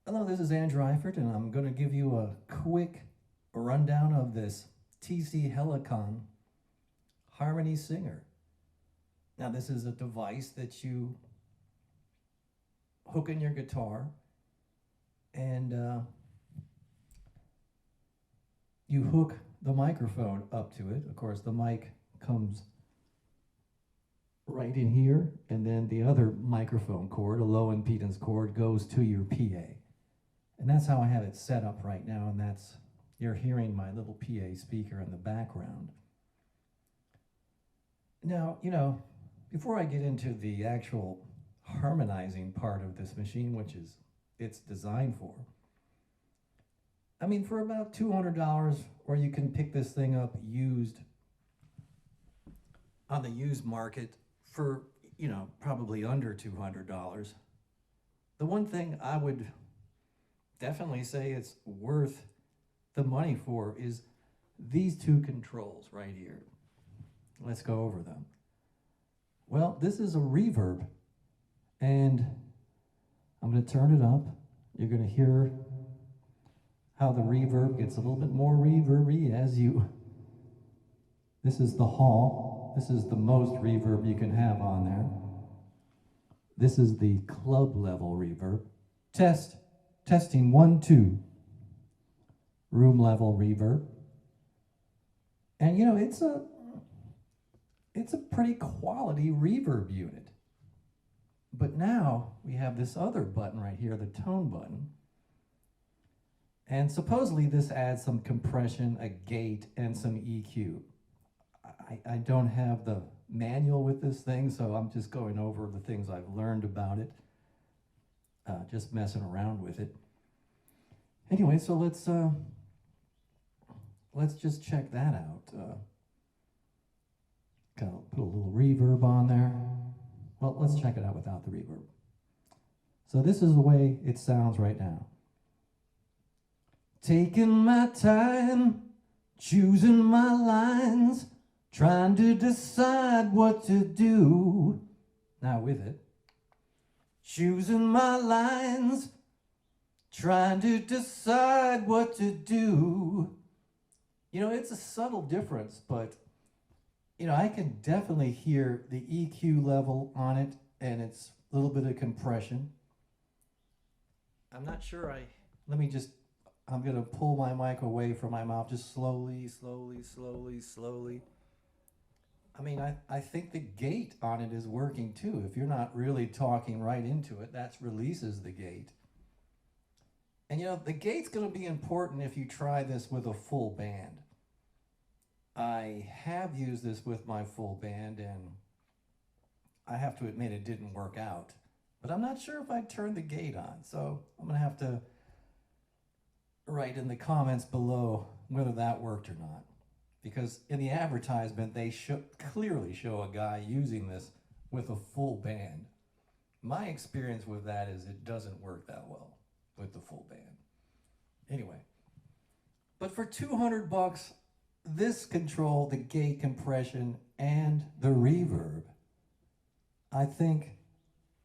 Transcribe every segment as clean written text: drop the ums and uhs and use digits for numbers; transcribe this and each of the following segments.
Hello, this is Andrew Eifert, and I'm going to give you a quick rundown of this TC Helicon Harmony Singer. Now, this is a device that you hook in your guitar, and you hook the microphone up to it. Of course, the mic comes right in here, and then the other microphone cord, a low impedance cord, goes to your PA. And that's how I have it set up right now, and that's, you're hearing my little PA speaker in the background. Now, before I get into the actual harmonizing part of this machine, which is it's designed for, I mean, for about $200, or you can pick this thing up used on the used market for, probably under $200. The one thing I would definitely say it's worth the money for is these two controls right here. Let's go over them. Well, this is a reverb, and I'm going to turn it up. You're going to hear how the reverb gets a little bit more reverby as you... This is the hall. This is the most reverb you can have on there. This is the club level reverb. Testing 1, 2. Room level reverb. And it's a pretty quality reverb unit. But now we have this other button right here, the tone button. And supposedly this adds some compression, a gate, and some EQ. I don't have the manual with this thing, so I'm just going over the things I've learned about it. Just messing around with it. Anyway, so let's just check that out. Gotta put a little reverb on there. Well, let's check it out without the reverb. So this is the way it sounds right now. Taking my time, choosing my lines, trying to decide what to do. Now with it. Choosing my lines, trying to decide what to do. It's a subtle difference, but I can definitely hear the EQ level on it, and it's a little bit of compression. I'm not sure I'm gonna pull my mic away from my mouth, just slowly. I mean, I think the gate on it is working too. If you're not really talking right into it, that releases the gate. And the gate's gonna be important if you try this with a full band. I have used this with my full band, and I have to admit it didn't work out. But I'm not sure if I turned the gate on, so I'm gonna have to write in the comments below whether that worked or not. Because in the advertisement, they clearly show a guy using this with a full band. My experience with that is it doesn't work that well with the full band. Anyway, but for $200, this control, the gate compression, and the reverb, I think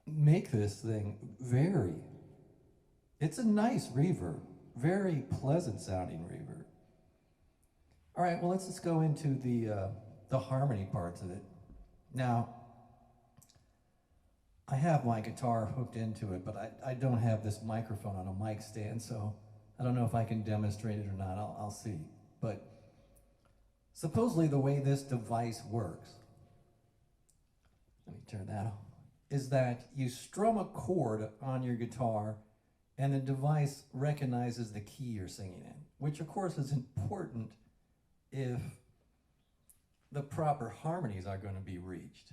make this thing it's a nice reverb, very pleasant sounding reverb. All right, well, let's just go into the harmony parts of it. Now, I have my guitar hooked into it, but I don't have this microphone on a mic stand, so I don't know if I can demonstrate it or not. I'll see. But supposedly the way this device works, let me turn that on, is that you strum a chord on your guitar and the device recognizes the key you're singing in, which of course is important if the proper harmonies are going to be reached.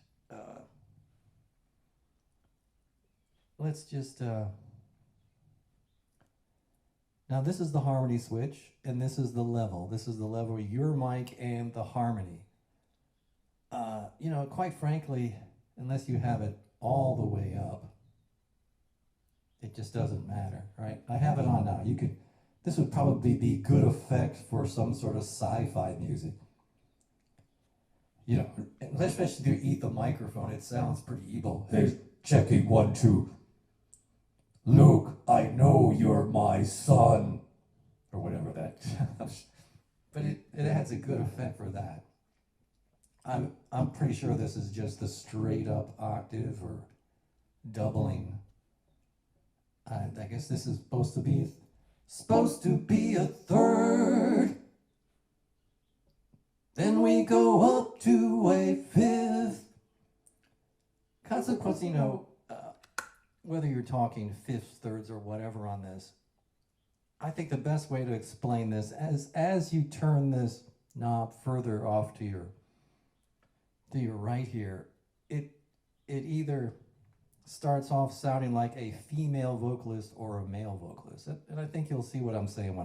Let's just, now this is the harmony switch, and this is the level. This is the level of your mic and the harmony. Quite frankly, unless you have it all the way up, it just doesn't matter, right? I have it on now. This would probably be good effect for some sort of sci-fi music. Especially if you eat the microphone, it sounds pretty evil. Hey, checking 1, 2. Luke, I know you're my son, or whatever that. But it has a good effect for that. I'm pretty sure this is just the straight up octave or doubling. I guess this is supposed to be a third. Then we go up to a fifth. Consequently, whether you're talking fifths, thirds, or whatever on this, I think the best way to explain this, as you turn this knob further off to your right here, it either starts off sounding like a female vocalist or a male vocalist, and I think you'll see what I'm saying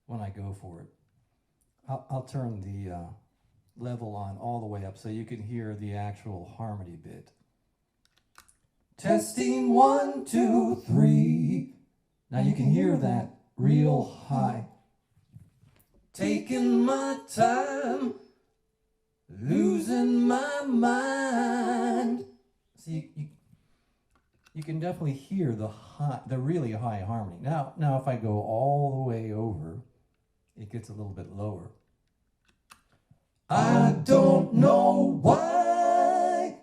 when I go for it. I'll turn the level on all the way up so you can hear the actual harmony bit. Testing 1, 2, 3. Now you can hear that real high. Taking my time, losing my mind. See, you can definitely hear the really high harmony. Now if I go all the way over, it gets a little bit lower. I don't know why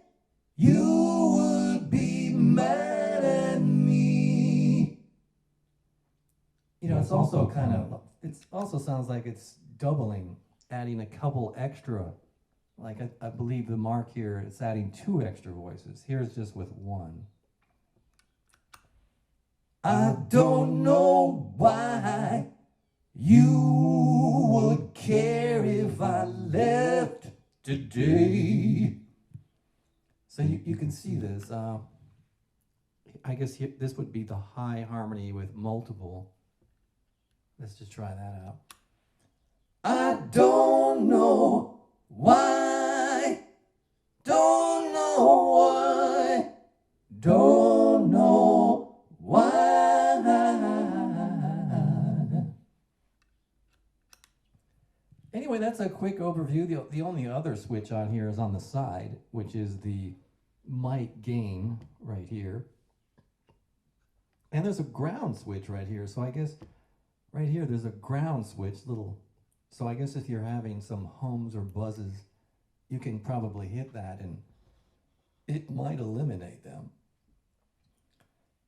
you would be mad at me. It's also it also sounds like it's doubling, adding a couple extra. Like I believe the mark here, it's adding 2 extra voices. Here's just with 1. I don't know why you would care if I left today. So you can see this. I guess this would be the high harmony with multiple. Let's just try that out. I don't know why. Don't know why. Don't know why. Anyway, that's a quick overview. The only other switch on here is on the side, which is the mic gain right here. And there's a ground switch right here. So I guess right here there's a ground switch, so I guess if you're having some hums or buzzes, you can probably hit that and it might eliminate them.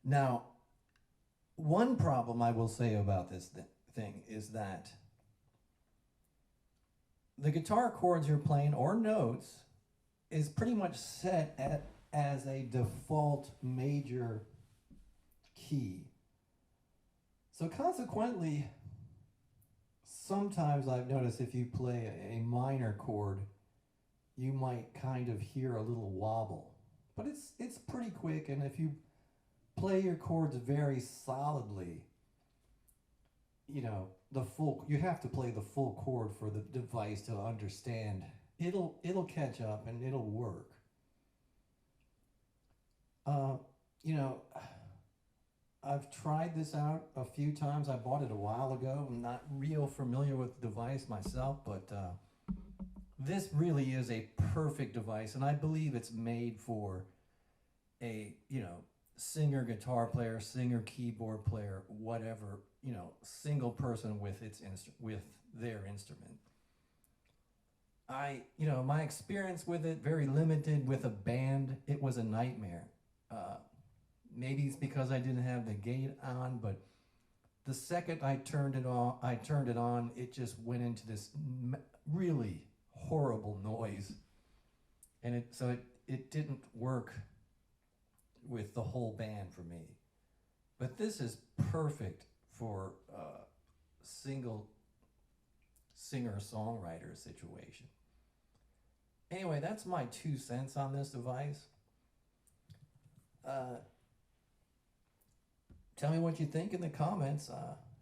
Now, one problem I will say about this thing is that the guitar chords you're playing, or notes, is pretty much set as a default major key. So consequently, sometimes I've noticed if you play a minor chord, you might kind of hear a little wobble. But it's pretty quick, and if you play your chords very solidly, you have to play the full chord for the device to understand. It'll catch up and it'll work. I've tried this out a few times. I bought it a while ago. I'm not real familiar with the device myself, but this really is a perfect device, and I believe it's made for a, singer, guitar player, singer, keyboard player, whatever, single person with their instrument. My experience with it, very limited. With a band, it was a nightmare. Maybe it's because I didn't have the gate on, but the second I turned it on, it just went into this really horrible noise, and it didn't work with the whole band for me. But this is perfect for a single singer-songwriter situation. Anyway, that's my 2 cents on this device. Tell me what you think in the comments.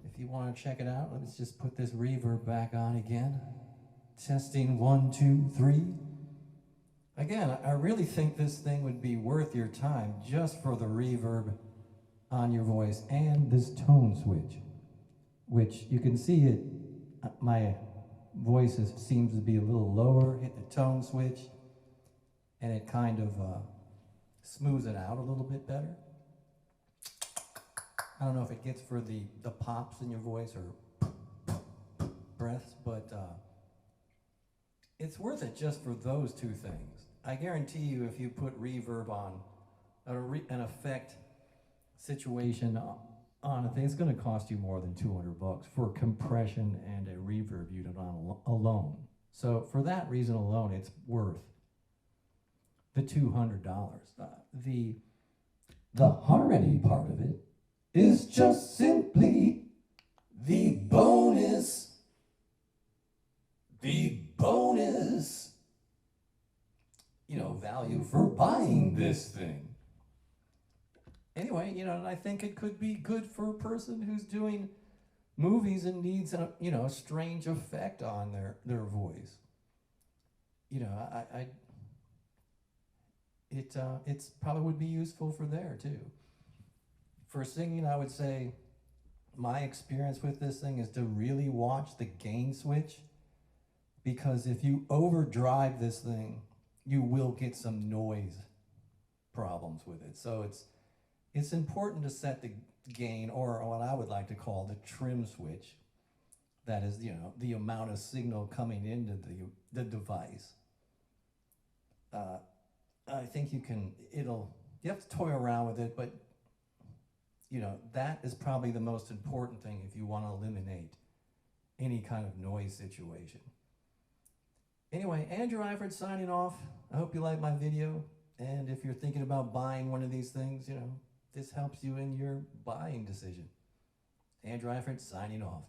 If you want to check it out, let's just put this reverb back on again. Testing 1, 2, 3. Again, I really think this thing would be worth your time just for the reverb on your voice and this tone switch, which you can see it. My voice seems to be a little lower. Hit the tone switch, and it kind of smooths it out a little bit better. I don't know if it gets for the pops in your voice or breaths, but it's worth it just for those two things. I guarantee you if you put reverb on, an effect situation on a thing, it's going to cost you more than $200 for compression and a reverb unit on alone. So for that reason alone, it's worth the $200. The harmony part of it is just simply the bonus. Value for buying this thing. Anyway, and I think it could be good for a person who's doing movies and needs a strange effect on their voice. It's probably would be useful for there too. For singing, I would say my experience with this thing is to really watch the gain switch, because if you overdrive this thing, you will get some noise problems with it. So it's important to set the gain, or what I would like to call the trim switch. That is, the amount of signal coming into the device. I think you have to toy around with it, but that is probably the most important thing if you want to eliminate any kind of noise situation. Anyway, Andrew Eifert signing off. I hope you like my video, and if you're thinking about buying one of these things, this helps you in your buying decision. Andrew Eifert signing off.